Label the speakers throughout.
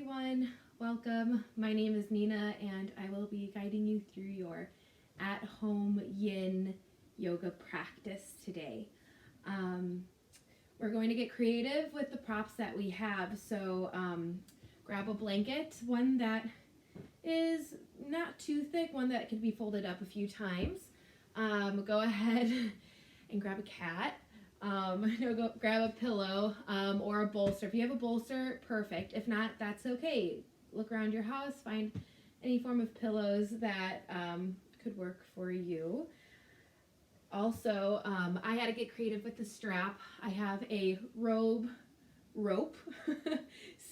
Speaker 1: everyone. Welcome. My name is Nina and I will be guiding you through your at-home Yin Yoga practice today. We're going to get creative with the props that we have. So grab a blanket, one that is not too thick, one that can be folded up a few times. Go ahead and grab a cat. Go grab a pillow or a bolster. If you have a bolster, perfect. If not, that's okay. Look around your house, find any form of pillows that could work for you. Also, I had to get creative with the strap. I have a rope.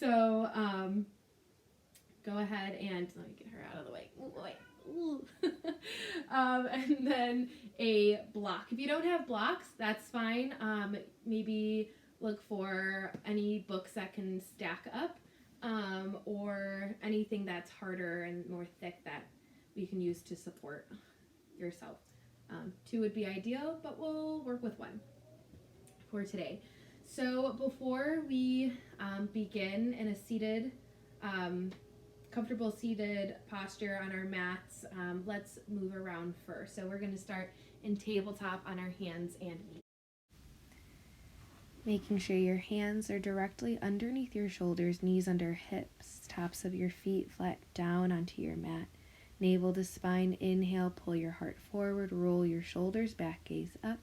Speaker 1: So go ahead and let me get her out of the way. And then a block. If you don't have blocks, that's fine. Maybe look for any books that can stack up, or anything that's harder and more thick that we can use to support yourself. Two would be ideal, but we'll work with one for today. So before we begin in a seated, comfortable seated posture on our mats, let's move around first. So we're going to start in tabletop on our hands and knees. Making sure your hands are directly underneath your shoulders, knees under hips, tops of your feet flat down onto your mat. Navel to spine, inhale, pull your heart forward, roll your shoulders back, gaze up.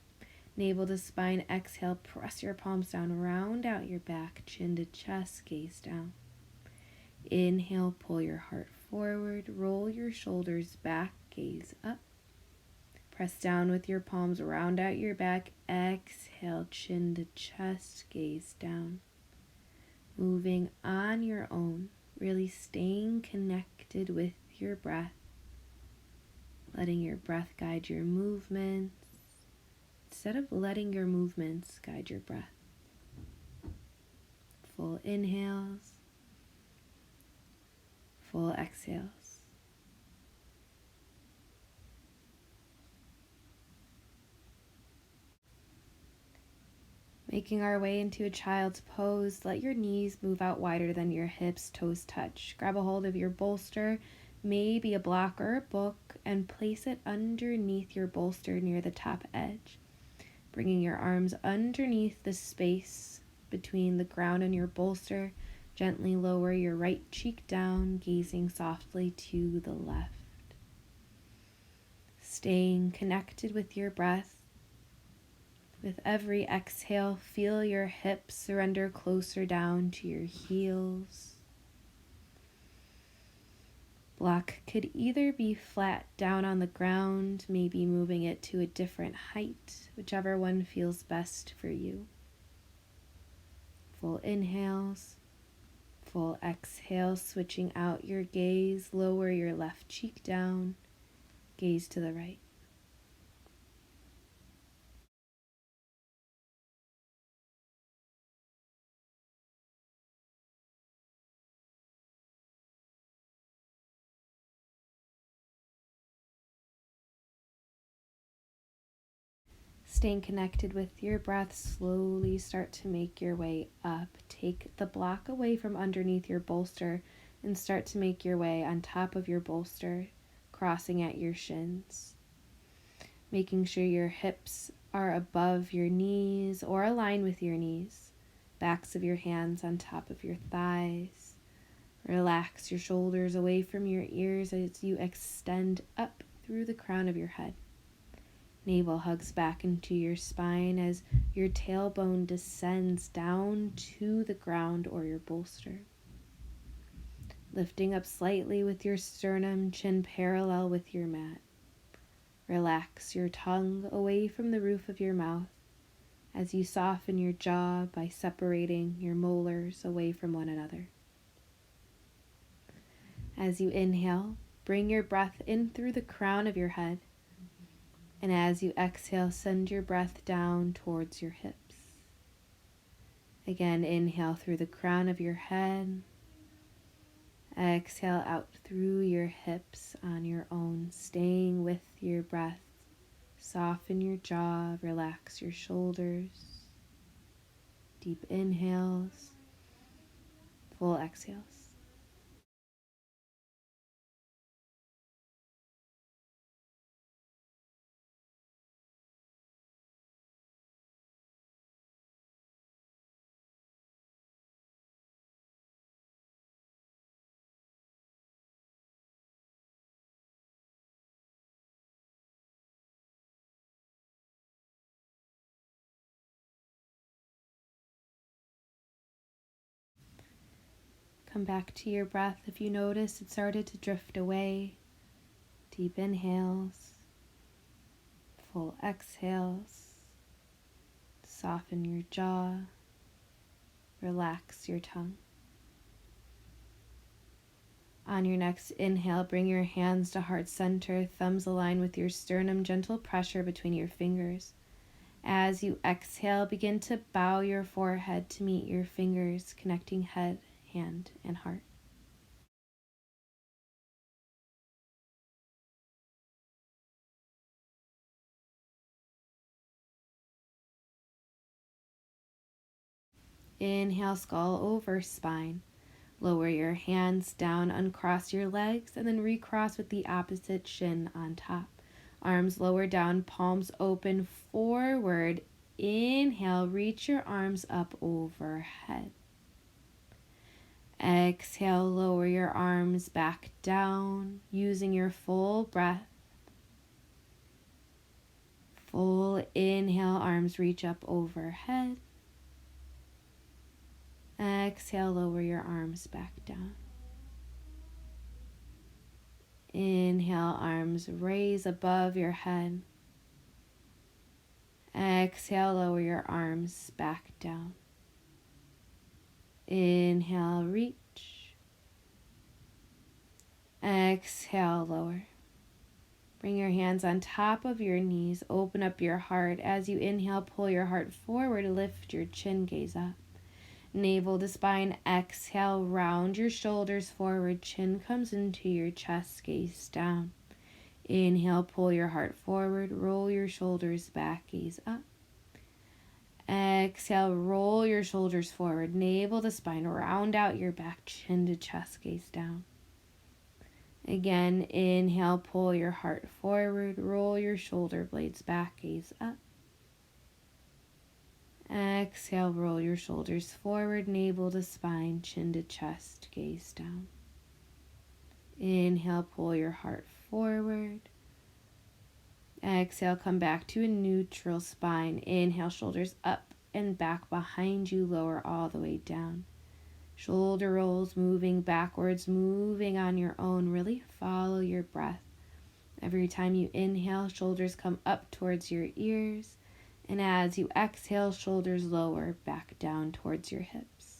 Speaker 1: Navel to spine, exhale, press your palms down, round out your back, chin to chest, gaze down. Inhale, pull your heart forward, roll your shoulders back, gaze up. Press down with your palms, round out your back, exhale, chin to chest, gaze down. Moving on your own, really staying connected with your breath, letting your breath guide your movements, instead of letting your movements guide your breath. Full inhales, full exhales. Making our way into a child's pose, let your knees move out wider than your hips, toes touch. Grab a hold of your bolster, maybe a block or a book, and place it underneath your bolster near the top edge. Bringing your arms underneath the space between the ground and your bolster, gently lower your right cheek down, gazing softly to the left. Staying connected with your breath. With every exhale, feel your hips surrender closer down to your heels. Block could either be flat down on the ground, maybe moving it to a different height, whichever one feels best for you. Full inhales, full exhales, switching out your gaze, lower your left cheek down, gaze to the right. Staying connected with your breath, slowly start to make your way up. Take the block away from underneath your bolster and start to make your way on top of your bolster, crossing at your shins. Making sure your hips are above your knees or align with your knees. Backs of your hands on top of your thighs. Relax your shoulders away from your ears as you extend up through the crown of your head. Navel hugs back into your spine as your tailbone descends down to the ground or your bolster. Lifting up slightly with your sternum, chin parallel with your mat. Relax your tongue away from the roof of your mouth as you soften your jaw by separating your molars away from one another. As you inhale, bring your breath in through the crown of your head. And as you exhale, send your breath down towards your hips. Again, inhale through the crown of your head. Exhale out through your hips on your own, staying with your breath. Soften your jaw, relax your shoulders. Deep inhales, full exhales. Come back to your breath if you notice it started to drift away. Deep inhales, full exhales. Soften your jaw, relax your tongue. On your next inhale, bring your hands to heart center, thumbs align with your sternum, gentle pressure between your fingers. As you exhale, begin to bow your forehead to meet your fingers, connecting head, hand, and heart. Inhale, skull over spine. Lower your hands down, uncross your legs, and then recross with the opposite shin on top. Arms lower down, palms open forward. Inhale, reach your arms up overhead. Exhale, lower your arms back down, using your full breath. Full inhale, arms reach up overhead. Exhale, lower your arms back down. Inhale, arms raise above your head. Exhale, lower your arms back down. Inhale, reach. Exhale, lower. Bring your hands on top of your knees. Open up your heart. As you inhale, pull your heart forward. Lift your chin, gaze up. Navel to spine. Exhale, round your shoulders forward. Chin comes into your chest, gaze down. Inhale, pull your heart forward. Roll your shoulders back, gaze up. Exhale, roll your shoulders forward. Navel to spine. Round out your back, chin to chest, gaze down. Again, inhale, pull your heart forward. Roll your shoulder blades back, gaze up. Exhale, roll your shoulders forward, navel to spine, chin to chest, gaze down. Inhale, pull your heart forward. Exhale, come back to a neutral spine. Inhale, shoulders up and back behind you, lower all the way down. Shoulder rolls, moving backwards, moving on your own. Really follow your breath. Every time you inhale, shoulders come up towards your ears. And as you exhale, shoulders lower back down towards your hips.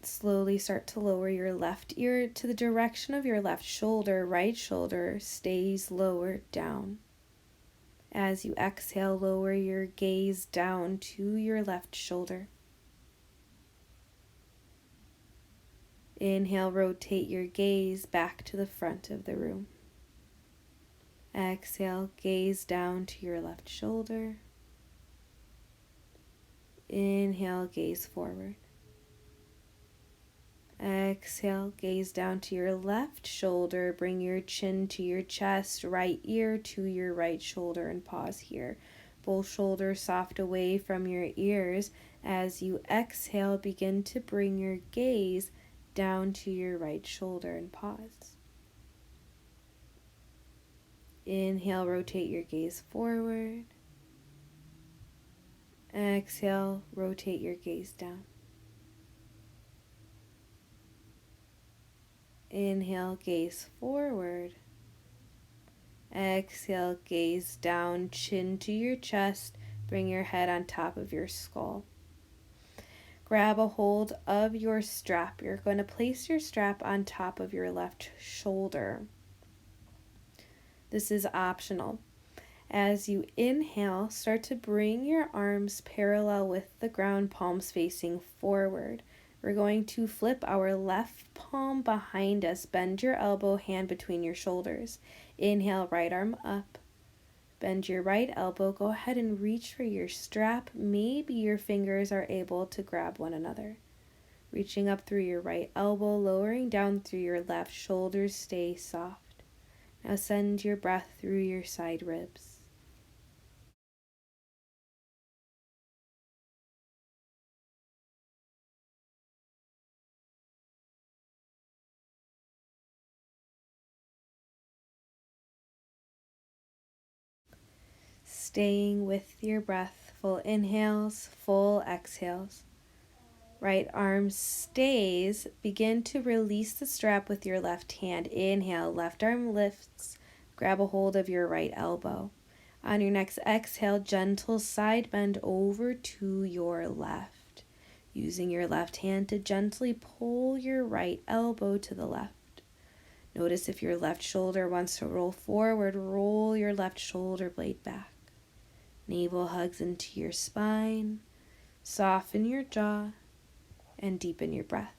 Speaker 1: Slowly start to lower your left ear to the direction of your left shoulder. Right shoulder stays lower down. As you exhale, lower your gaze down to your left shoulder. Inhale, rotate your gaze back to the front of the room. Exhale, gaze down to your left shoulder. Inhale, gaze forward. Exhale, gaze down to your left shoulder. Bring your chin to your chest, right ear to your right shoulder, and pause here. Both shoulders soft away from your ears. As you exhale, begin to bring your gaze down to your right shoulder and pause. Inhale, rotate your gaze forward. Exhale, rotate your gaze down. Inhale, gaze forward. Exhale, gaze down, chin to your chest. Bring your head on top of your skull. Grab a hold of your strap. You're going to place your strap on top of your left shoulder. This is optional. As you inhale, start to bring your arms parallel with the ground, palms facing forward. We're going to flip our left palm behind us. Bend your elbow, hand between your shoulders. Inhale, right arm up. Bend your right elbow. Go ahead and reach for your strap. Maybe your fingers are able to grab one another. Reaching up through your right elbow, lowering down through your left. Shoulders stay soft. Now send your breath through your side ribs. Staying with your breath, full inhales, full exhales. Right arm stays. Begin to release the strap with your left hand. Inhale, left arm lifts. Grab a hold of your right elbow. On your next exhale, gentle side bend over to your left. Using your left hand to gently pull your right elbow to the left. Notice if your left shoulder wants to roll forward, roll your left shoulder blade back. Navel hugs into your spine. Soften your jaw and deepen your breath.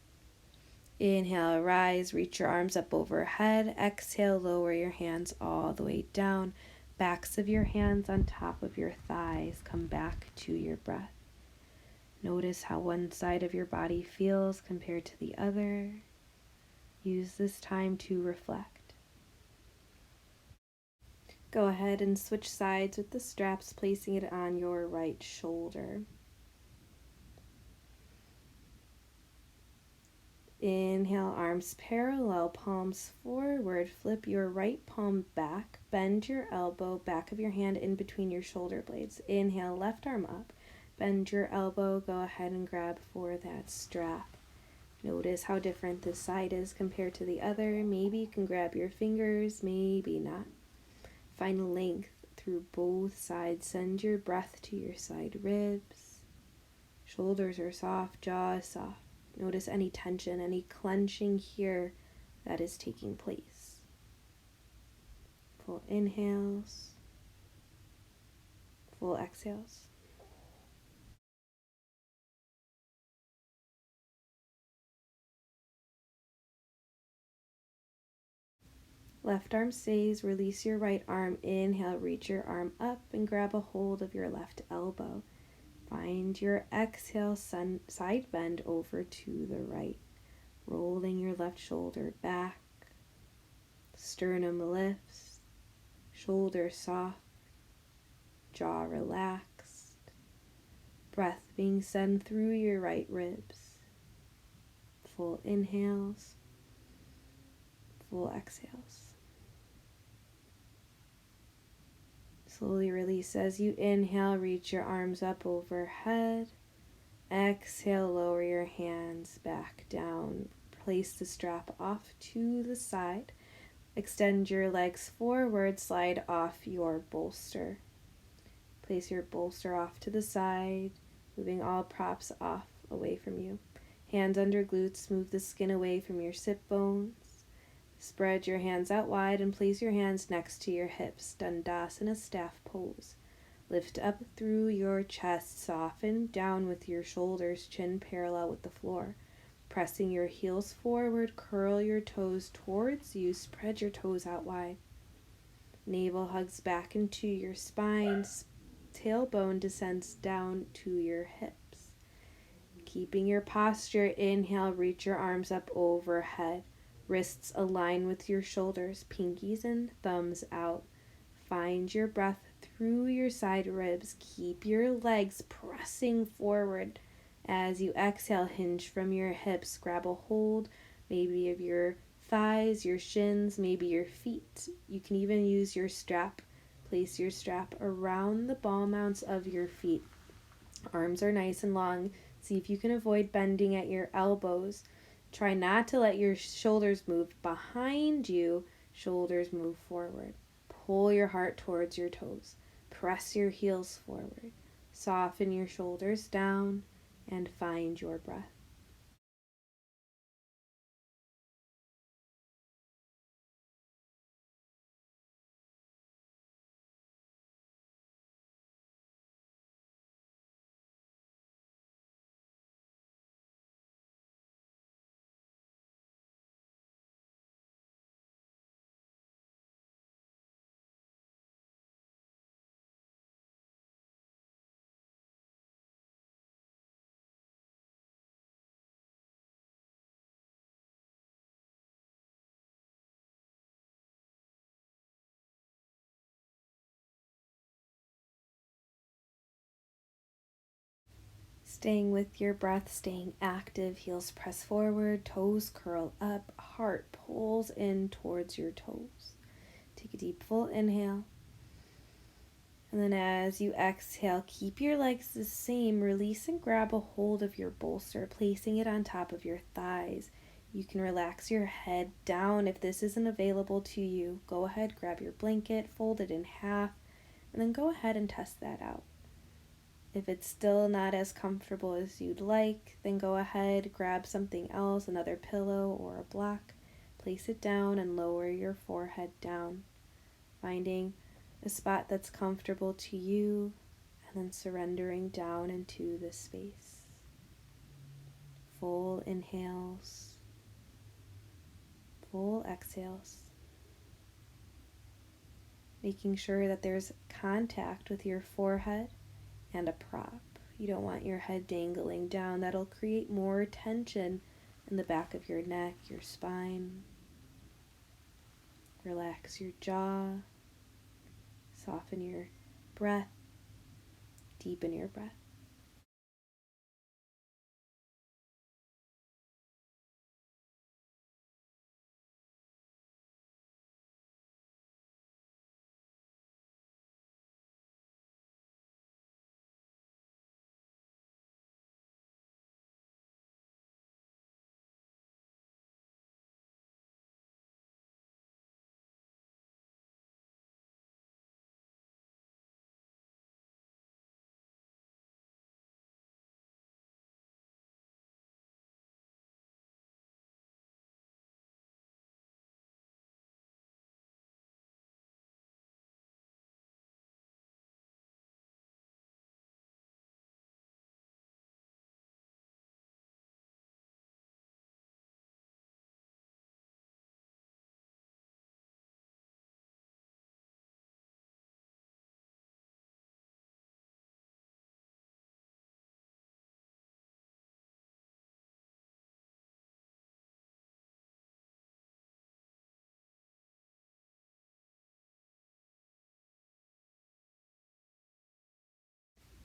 Speaker 1: Inhale, rise, reach your arms up overhead. Exhale, lower your hands all the way down. Backs of your hands on top of your thighs. Come back to your breath. Notice how one side of your body feels compared to the other. Use this time to reflect. Go ahead and switch sides with the straps, placing it on your right shoulder. Inhale, arms parallel, palms forward. Flip your right palm back. Bend your elbow, back of your hand in between your shoulder blades. Inhale, left arm up. Bend your elbow. Go ahead and grab for that strap. Notice how different this side is compared to the other. Maybe you can grab your fingers, maybe not. Find length through both sides. Send your breath to your side ribs. Shoulders are soft, jaw is soft. Notice any tension, any clenching here that is taking place. Full inhales, full exhales. Left arm stays, release your right arm. Inhale, reach your arm up and grab a hold of your left elbow. Find your exhale, side bend over to the right. Rolling your left shoulder back. Sternum lifts. Shoulder soft. Jaw relaxed. Breath being sent through your right ribs. Full inhales. Full exhales. Slowly release as you inhale. Reach your arms up overhead. Exhale, lower your hands back down. Place the strap off to the side. Extend your legs forward, slide off your bolster. Place your bolster off to the side, moving all props off away from you. Hands under glutes, move the skin away from your sit bones. Spread your hands out wide and place your hands next to your hips. Dandasana staff pose. Lift up through your chest, soften down with your shoulders, chin parallel with the floor. Pressing your heels forward, curl your toes towards you, spread your toes out wide. Navel hugs back into your spine, tailbone descends down to your hips. Keeping your posture, inhale, reach your arms up overhead. Wrists align with your shoulders, pinkies and thumbs out. Find your breath through your side ribs. Keep your legs pressing forward. As you exhale, hinge from your hips. Grab a hold maybe of your thighs, your shins, maybe your feet. You can even use your strap. Place your strap around the ball mounts of your feet. Arms are nice and long. See if you can avoid bending at your elbows. Try not to let your shoulders move behind you. Shoulders move forward. Pull your heart towards your toes. Press your heels forward. Soften your shoulders down and find your breath. Staying with your breath, staying active, heels press forward, toes curl up, heart pulls in towards your toes. Take a deep full inhale. And then as you exhale, keep your legs the same. Release and grab a hold of your bolster, placing it on top of your thighs. You can relax your head down if this isn't available to you. Go ahead, grab your blanket, fold it in half, and then go ahead and test that out. If it's still not as comfortable as you'd like, then go ahead, grab something else, another pillow or a block, place it down and lower your forehead down, finding a spot that's comfortable to you, and then surrendering down into the space. Full inhales, full exhales. Making sure that there's contact with your forehead and a prop. You don't want your head dangling down. That'll create more tension in the back of your neck, your spine. Relax your jaw. Soften your breath. Deepen your breath.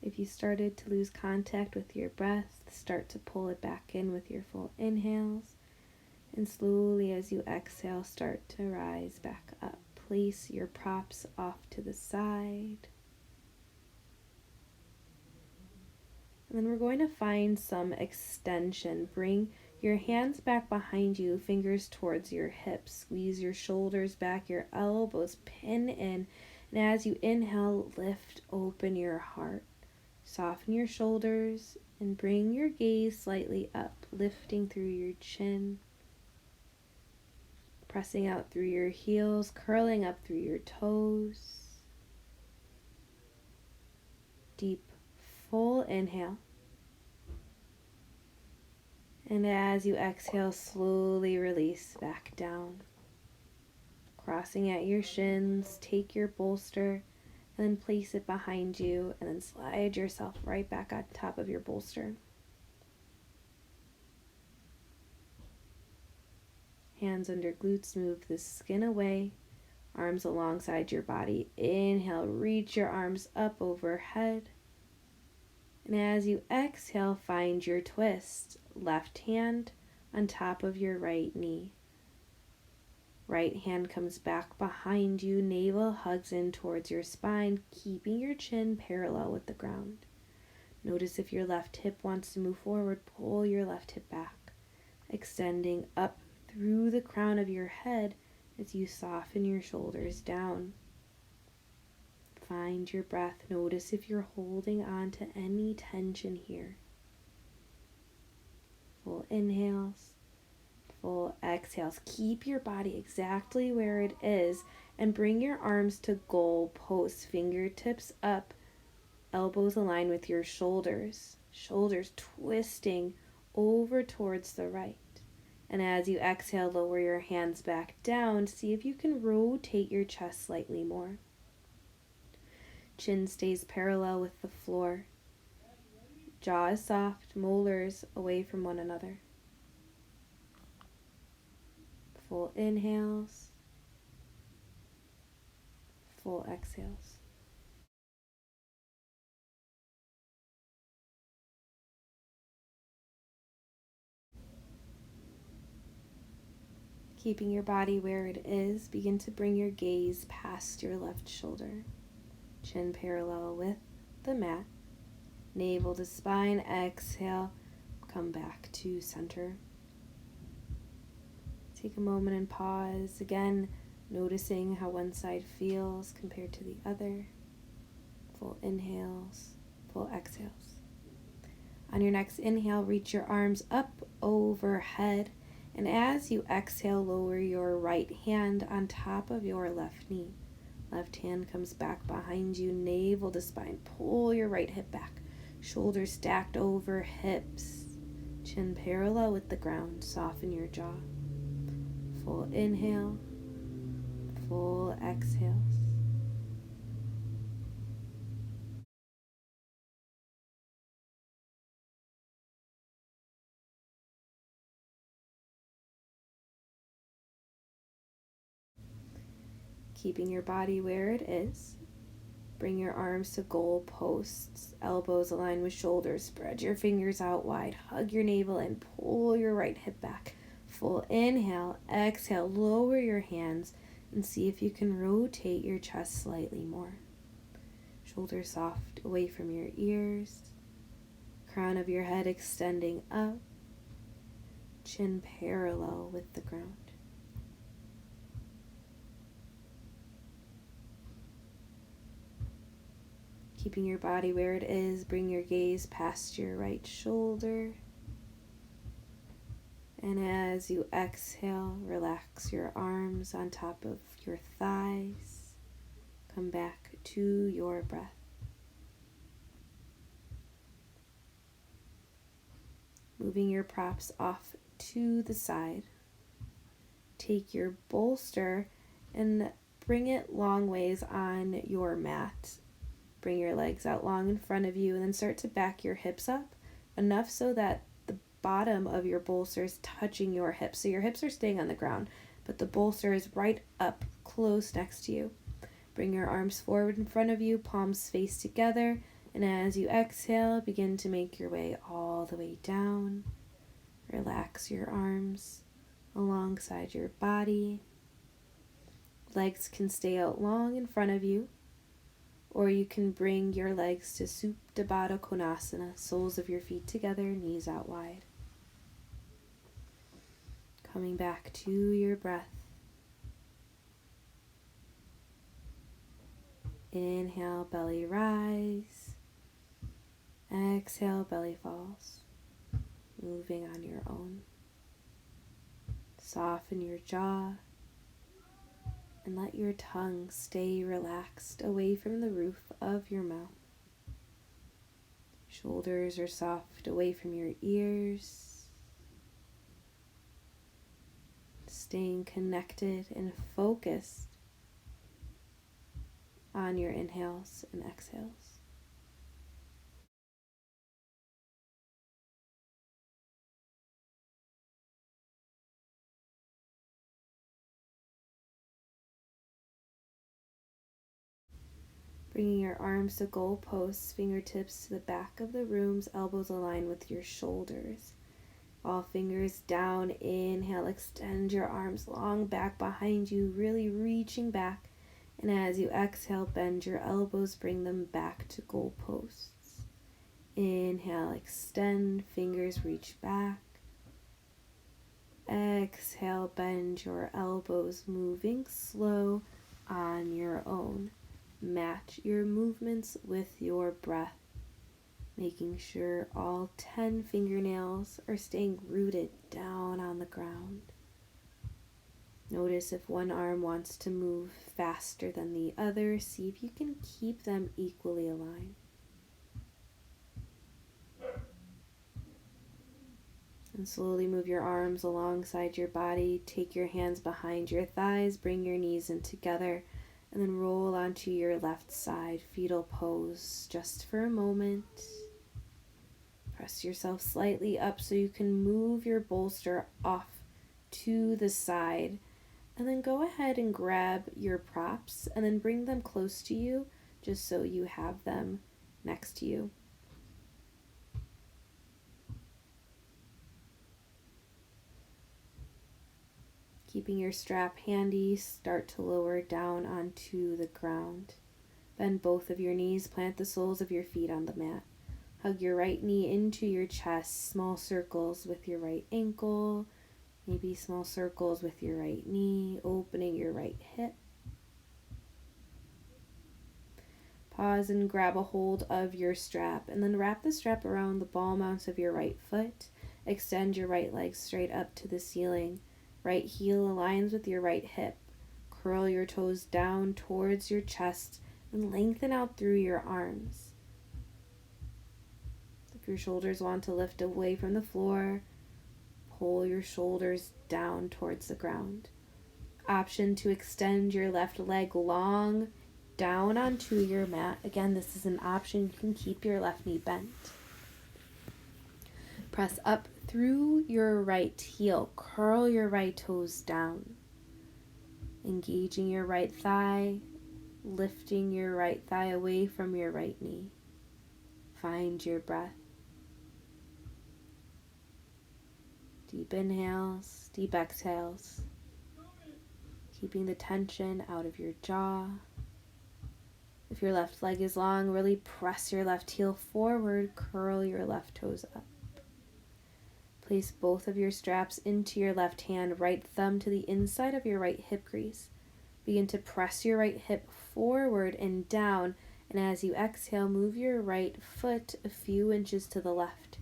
Speaker 1: If you started to lose contact with your breath, start to pull it back in with your full inhales. And slowly as you exhale, start to rise back up. Place your props off to the side. And then we're going to find some extension. Bring your hands back behind you, fingers towards your hips. Squeeze your shoulders back, your elbows pin in. And as you inhale, lift open your heart. Soften your shoulders and bring your gaze slightly up, lifting through your chin. Pressing out through your heels, curling up through your toes. Deep, full inhale. And as you exhale, slowly release back down. Crossing at your shins, take your bolster, and then place it behind you, and then slide yourself right back on top of your bolster. Hands under glutes, move the skin away. Arms alongside your body. Inhale, reach your arms up overhead. And as you exhale, find your twist. Left hand on top of your right knee. Right hand comes back behind you. Navel hugs in towards your spine, keeping your chin parallel with the ground. Notice if your left hip wants to move forward, pull your left hip back, extending up through the crown of your head as you soften your shoulders down. Find your breath. Notice if you're holding on to any tension here. Full inhales, full exhales. Keep your body exactly where it is and bring your arms to goal pose. Fingertips up, elbows align with your shoulders. Shoulders twisting over towards the right. And as you exhale, lower your hands back down. See if you can rotate your chest slightly more. Chin stays parallel with the floor. Jaw is soft, molars away from one another. Full inhales, full exhales. Keeping your body where it is, begin to bring your gaze past your left shoulder. Chin parallel with the mat. Navel to spine. Exhale. Come back to center. Take a moment and pause. Again, noticing how one side feels compared to the other. Full inhales, full exhales. On your next inhale, reach your arms up overhead. And as you exhale, lower your right hand on top of your left knee. Left hand comes back behind you, navel to spine. Pull your right hip back. Shoulders stacked over hips. Chin parallel with the ground. Soften your jaw. Full inhale, full exhales. Keeping your body where it is. Bring your arms to goal posts, elbows aligned with shoulders. Spread your fingers out wide. Hug your navel and pull your right hip back. Full inhale, exhale, lower your hands and see if you can rotate your chest slightly more. Shoulders soft away from your ears. Crown of your head extending up. Chin parallel with the ground. Keeping your body where it is, bring your gaze past your right shoulder. And as you exhale, relax your arms on top of your thighs. Come back to your breath. Moving your props off to the side. Take your bolster and bring it long ways on your mat. Bring your legs out long in front of you and then start to back your hips up enough so that the bottom of your bolster is touching your hips. So your hips are staying on the ground, but the bolster is right up close next to you. Bring your arms forward in front of you, palms face together, and as you exhale, begin to make your way all the way down. Relax your arms alongside your body. Legs can stay out long in front of you, or you can bring your legs to Supta Baddha Konasana, soles of your feet together, knees out wide. Coming back to your breath. Inhale, belly rise. Exhale, belly falls. Moving on your own. Soften your jaw. And let your tongue stay relaxed away from the roof of your mouth. Shoulders are soft away from your ears. Staying connected and focused on your inhales and exhales. Bringing your arms to goal posts, fingertips to the back of the rooms, elbows aligned with your shoulders. All fingers down, inhale, extend your arms long back behind you, really reaching back. And as you exhale, bend your elbows, bring them back to goal posts. Inhale, extend, fingers reach back. Exhale, bend your elbows, moving slow on your own. Match your movements with your breath, making sure all 10 fingernails are staying rooted down on the ground. Notice if one arm wants to move faster than the other. See if you can keep them equally aligned. And slowly move your arms alongside your body. Take your hands behind your thighs. Bring your knees in together. And then roll onto your left side, fetal pose, just for a moment. Press yourself slightly up so you can move your bolster off to the side. And then go ahead and grab your props and then bring them close to you, just so you have them next to you. Keeping your strap handy, start to lower down onto the ground. Bend both of your knees, plant the soles of your feet on the mat. Hug your right knee into your chest, small circles with your right ankle, maybe small circles with your right knee, opening your right hip. Pause and grab a hold of your strap, and then wrap the strap around the ball mounts of your right foot. Extend your right leg straight up to the ceiling. Right heel aligns with your right hip. Curl your toes down towards your chest and lengthen out through your arms. If your shoulders want to lift away from the floor, pull your shoulders down towards the ground. Option to extend your left leg long down onto your mat. Again, this is an option. You can keep your left knee bent. Press up through your right heel. Curl your right toes down. Engaging your right thigh, lifting your right thigh away from your right knee. Find your breath. Deep inhales, deep exhales. Keeping the tension out of your jaw. If your left leg is long, really press your left heel forward, curl your left toes up. Place both of your straps into your left hand, right thumb to the inside of your right hip crease. Begin to press your right hip forward and down, and as you exhale, move your right foot a few inches to the left.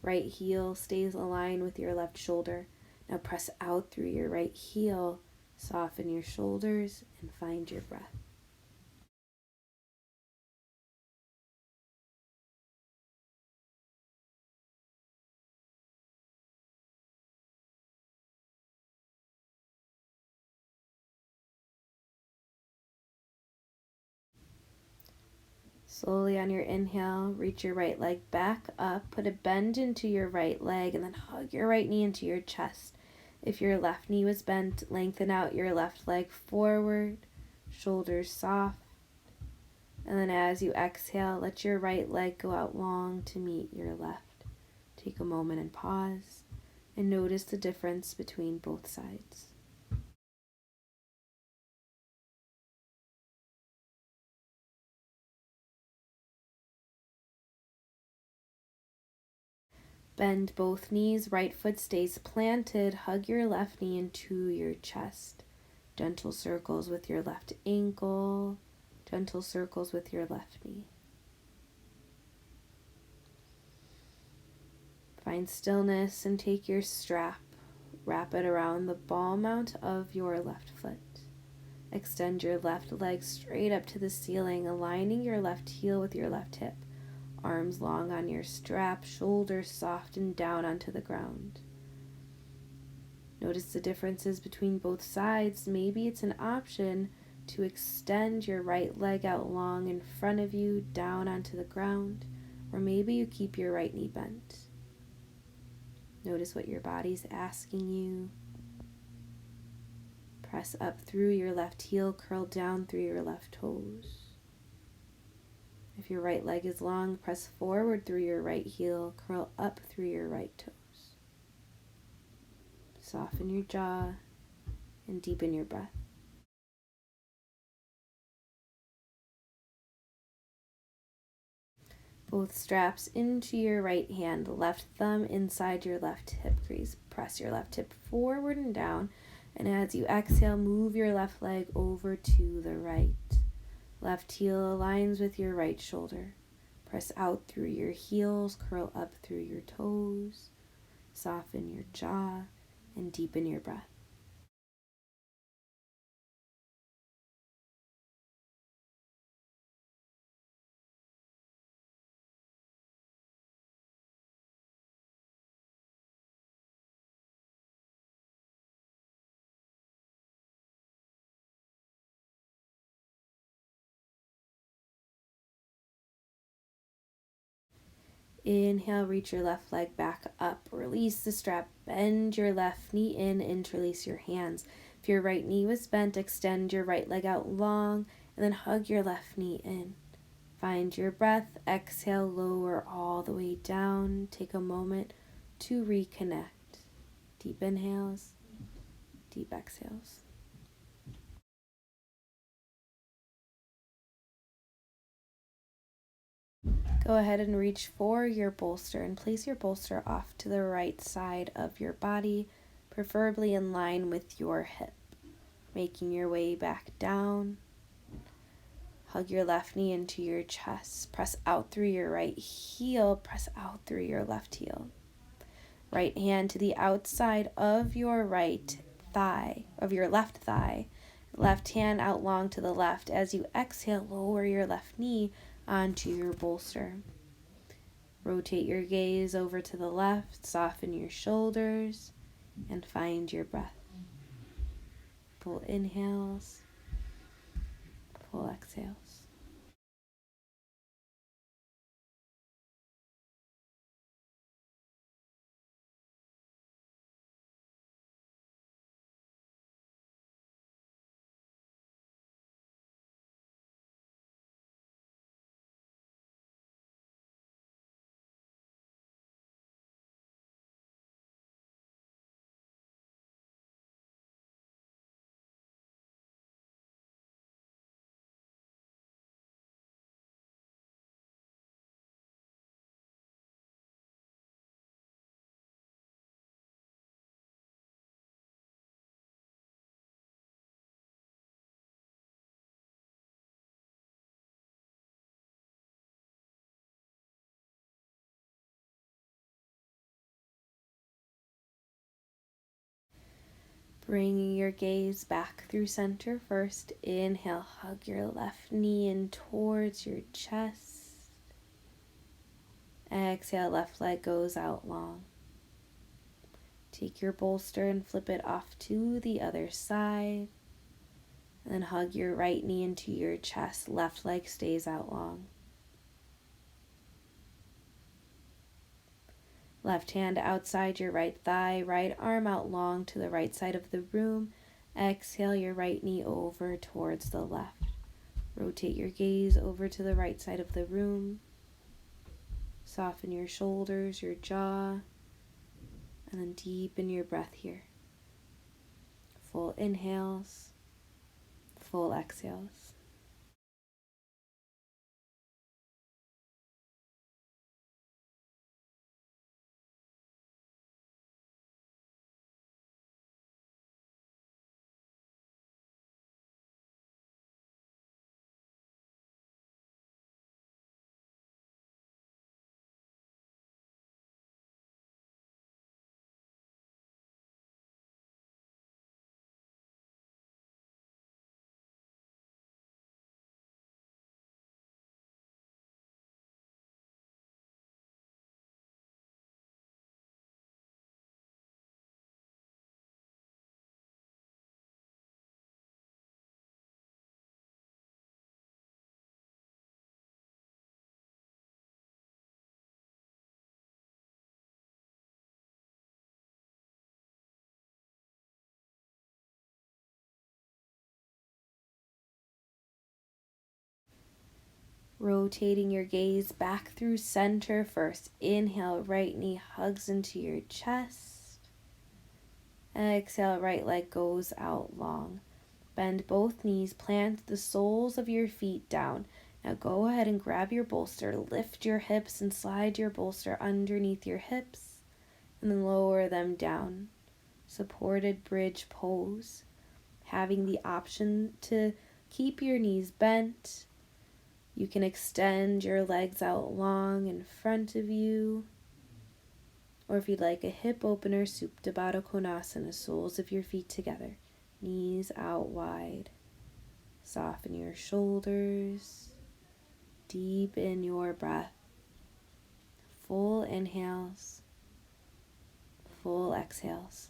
Speaker 1: Right heel stays aligned with your left shoulder. Now press out through your right heel, soften your shoulders, and find your breath. Slowly on your inhale, reach your right leg back up, put a bend into your right leg, and then hug your right knee into your chest. If your left knee was bent, lengthen out your left leg forward, shoulders soft. And then as you exhale, let your right leg go out long to meet your left. Take a moment and pause, and notice the difference between both sides. Bend both knees, right foot stays planted. Hug your left knee into your chest. Gentle circles with your left ankle. Gentle circles with your left knee. Find stillness and take your strap. Wrap it around the ball mount of your left foot. Extend your left leg straight up to the ceiling, aligning your left heel with your left hip. Arms long on your strap, shoulders soft and down onto the ground. Notice the differences between both sides. Maybe it's an option to extend your right leg out long in front of you, down onto the ground, or maybe you keep your right knee bent. Notice what your body's asking you. Press up through your left heel, curl down through your left toes. If your right leg is long, press forward through your right heel, curl up through your right toes. Soften your jaw and deepen your breath. Both straps into your right hand, left thumb inside your left hip crease. Press your left hip forward and down, and as you exhale, move your left leg over to the right. Left heel aligns with your right shoulder. Press out through your heels, curl up through your toes, soften your jaw, and deepen your breath. Inhale, reach your left leg back up. Release the strap. Bend your left knee in. Interlace your hands. If your right knee was bent, extend your right leg out long and then hug your left knee in. Find your breath. Exhale, lower all the way down. Take a moment to reconnect. Deep inhales, deep exhales. Go ahead and reach for your bolster and place your bolster off to the right side of your body, preferably in line with your hip. Making your way back down. Hug your left knee into your chest. Press out through your right heel. Press out through your left heel. Right hand to the outside of your right thigh, of your left thigh. Left hand out long to the left. As you exhale, lower your left knee onto your bolster. Rotate your gaze over to the left. Soften your shoulders and find your breath. Full inhales, full exhales. Bringing your gaze back through center first. Inhale, hug your left knee in towards your chest. Exhale, left leg goes out long. Take your bolster and flip it off to the other side. And then hug your right knee into your chest. Left leg stays out long. Left hand outside your right thigh, right arm out long to the right side of the room. Exhale your right knee over towards the left. Rotate your gaze over to the right side of the room. Soften your shoulders, your jaw, and then deepen your breath here. Full inhales, full exhales. Rotating your gaze back through center first. Inhale, right knee hugs into your chest. Exhale, right leg goes out long. Bend both knees, plant the soles of your feet down. Now go ahead and grab your bolster, lift your hips and slide your bolster underneath your hips, and then lower them down. Supported bridge pose. Having the option to keep your knees bent. You can extend your legs out long in front of you. Or if you'd like a hip opener, Supta Baddha Konasana, soles of your feet together, knees out wide. Soften your shoulders. Deepen your breath. Full inhales. Full exhales.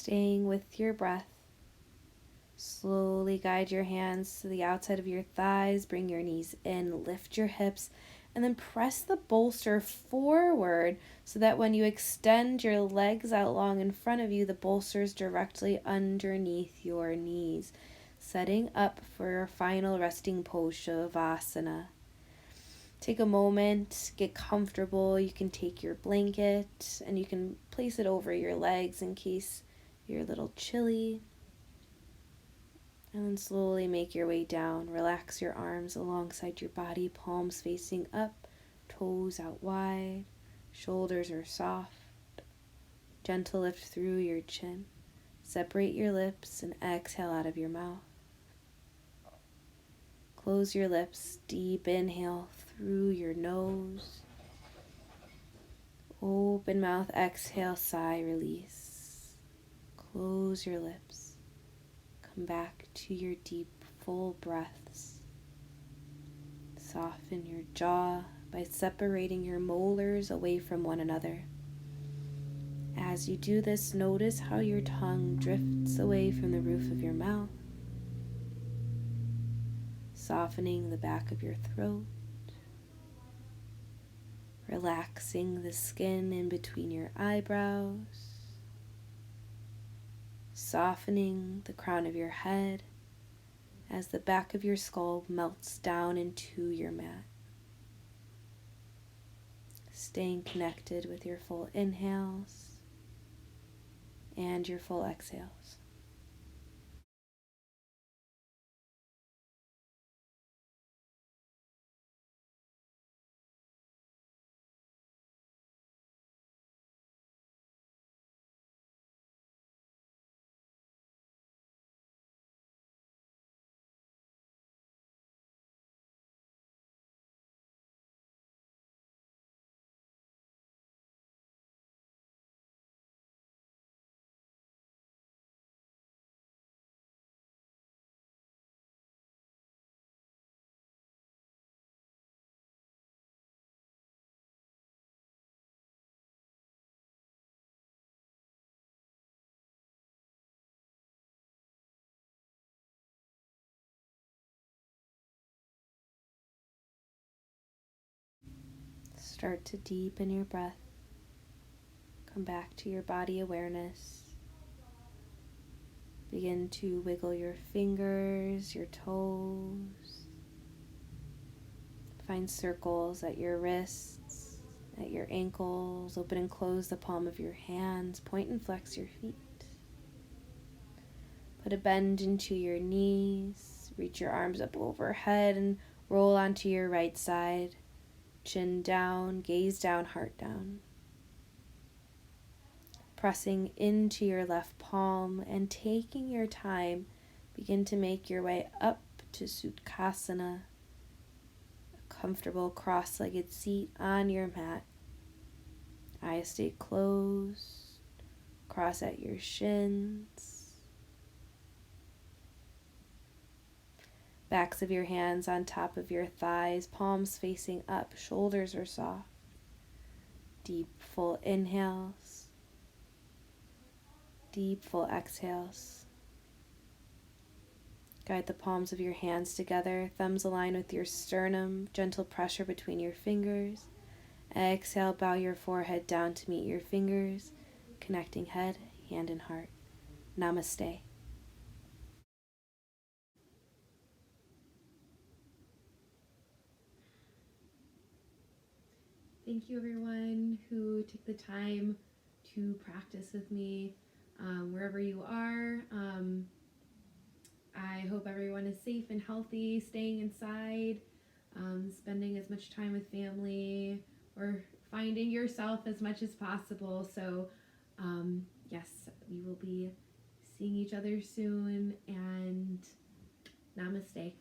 Speaker 1: Staying with your breath. Slowly guide your hands to the outside of your thighs, bring your knees in, lift your hips, and then press the bolster forward so that when you extend your legs out long in front of you, the bolster is directly underneath your knees, setting up for your final resting pose, Shavasana. Take a moment, get comfortable. You can take your blanket and you can place it over your legs in case you're a little chilly. And then slowly make your way down. Relax your arms alongside your body, palms facing up, toes out wide, shoulders are soft. Gentle lift through your chin. Separate your lips and exhale out of your mouth. Close your lips, deep inhale through your nose. Open mouth, exhale, sigh, release. Close your lips. Come back to your deep, full breaths. Soften your jaw by separating your molars away from one another. As you do this, notice how your tongue drifts away from the roof of your mouth, softening the back of your throat, relaxing the skin in between your eyebrows, softening the crown of your head as the back of your skull melts down into your mat. Staying connected with your full inhales and your full exhales. Start to deepen your breath. Come back to your body awareness. Begin to wiggle your fingers, your toes. Find circles at your wrists, at your ankles. Open and close the palm of your hands. Point and flex your feet. Put a bend into your knees. Reach your arms up overhead and roll onto your right side. Chin down, gaze down, heart down. Pressing into your left palm and taking your time, begin to make your way up to Sukhasana, a comfortable cross-legged seat on your mat. Eyes stay closed, cross at your shins. Backs of your hands on top of your thighs, palms facing up, shoulders are soft. Deep, full inhales. Deep, full exhales. Guide the palms of your hands together, thumbs align with your sternum, gentle pressure between your fingers. Exhale, bow your forehead down to meet your fingers, connecting head, hand, and heart. Namaste. Thank you, everyone who took the time to practice with me wherever you are. I hope everyone is safe and healthy, staying inside, spending as much time with family, or finding yourself as much as possible. So, yes, we will be seeing each other soon, and namaste.